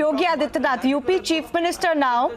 Yogi Adityanath, UP Chief Minister now,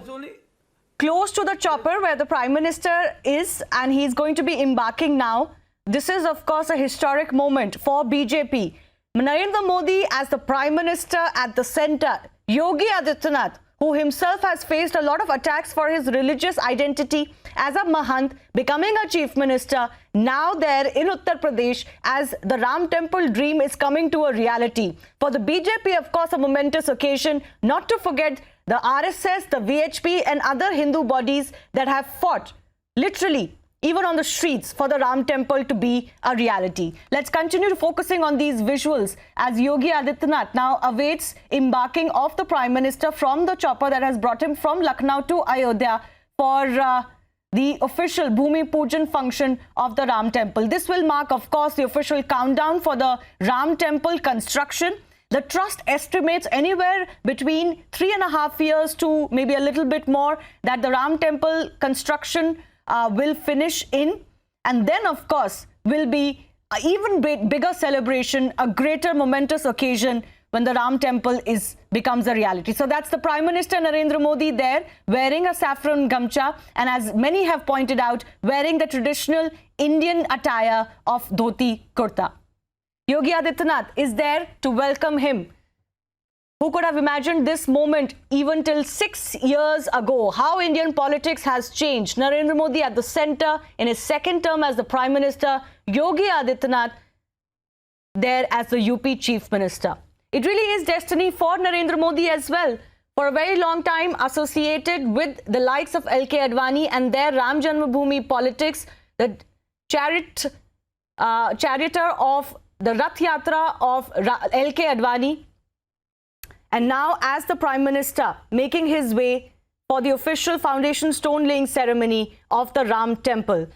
close to the chopper where the Prime Minister is, and he's going to be embarking now. This is, of course, a historic moment for BJP. Narendra Modi as the Prime Minister at the center. Yogi Adityanath, who himself has faced a lot of attacks for his religious identity as a Mahant, becoming a Chief Minister, now there in Uttar Pradesh as the Ram Temple dream is coming to a reality. For the BJP, of course, a momentous occasion, not to forget the RSS, the VHP and other Hindu bodies that have fought, literally, even on the streets for the Ram Temple to be a reality. Let's continue focusing on these visuals as Yogi Adityanath now awaits embarking of the Prime Minister from the chopper that has brought him from Lucknow to Ayodhya for the official Bhumi Pujan function of the Ram Temple. This will mark, of course, the official countdown for the Ram Temple construction. The trust estimates anywhere between 3.5 years to maybe a little bit more that the Ram Temple construction will finish in, and then of course will be an even bigger celebration, a greater momentous occasion when the Ram Temple becomes a reality. So that's the Prime Minister Narendra Modi there wearing a saffron gamcha, and as many have pointed out, wearing the traditional Indian attire of dhoti kurta. Yogi Adityanath is there to welcome him. Who could have imagined this moment even till 6 years ago? How Indian politics has changed. Narendra Modi at the center in his second term as the Prime Minister. Yogi Adityanath there as the UP Chief Minister. It really is destiny for Narendra Modi as well. For a very long time associated with the likes of LK Advani and their Ram Janmabhoomi politics, the charioteer of the Rath Yatra of LK Advani. And now as the Prime Minister making his way for the official foundation stone laying ceremony of the Ram Temple.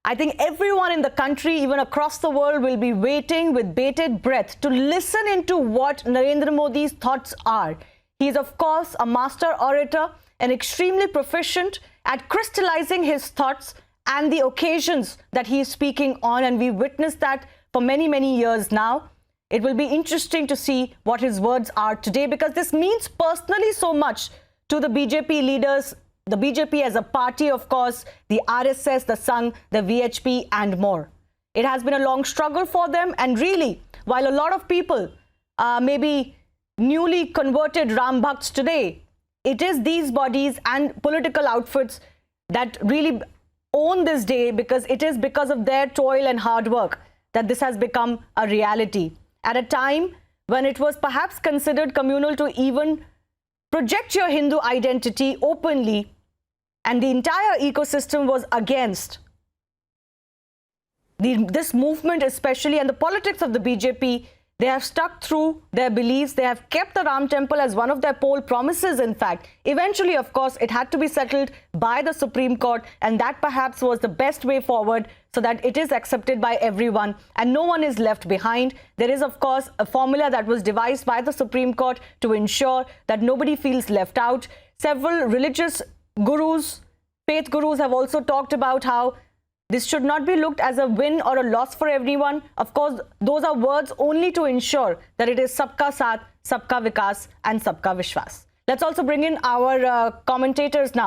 I think everyone in the country, even across the world, will be waiting with bated breath to listen into what Narendra Modi's thoughts are. He is, of course, a master orator and extremely proficient at crystallizing his thoughts and the occasions that he is speaking on, and we witnessed that for many, many years now. It will be interesting to see what his words are today, because this means personally so much to the BJP leaders, the BJP as a party, of course, the RSS, the Sangh, the VHP and more. It has been a long struggle for them, and really, while a lot of people may be newly converted Ram Bhakts today, it is these bodies and political outfits that really own this day, because it is because of their toil and hard work that this has become a reality. At a time when it was perhaps considered communal to even project your Hindu identity openly, and the entire ecosystem was against this movement especially, and the politics of the BJP, they have stuck through their beliefs. They have kept the Ram Temple as one of their poll promises, in fact. Eventually, of course, it had to be settled by the Supreme Court, and that perhaps was the best way forward so that it is accepted by everyone and no one is left behind. There is, of course, a formula that was devised by the Supreme Court to ensure that nobody feels left out. Several religious gurus, faith gurus have also talked about how this should not be looked as a win or a loss for everyone. Of course, those are words only to ensure that it is Sabka Saath, Sabka Vikas and Sabka Vishwas. Let's also bring in our commentators now.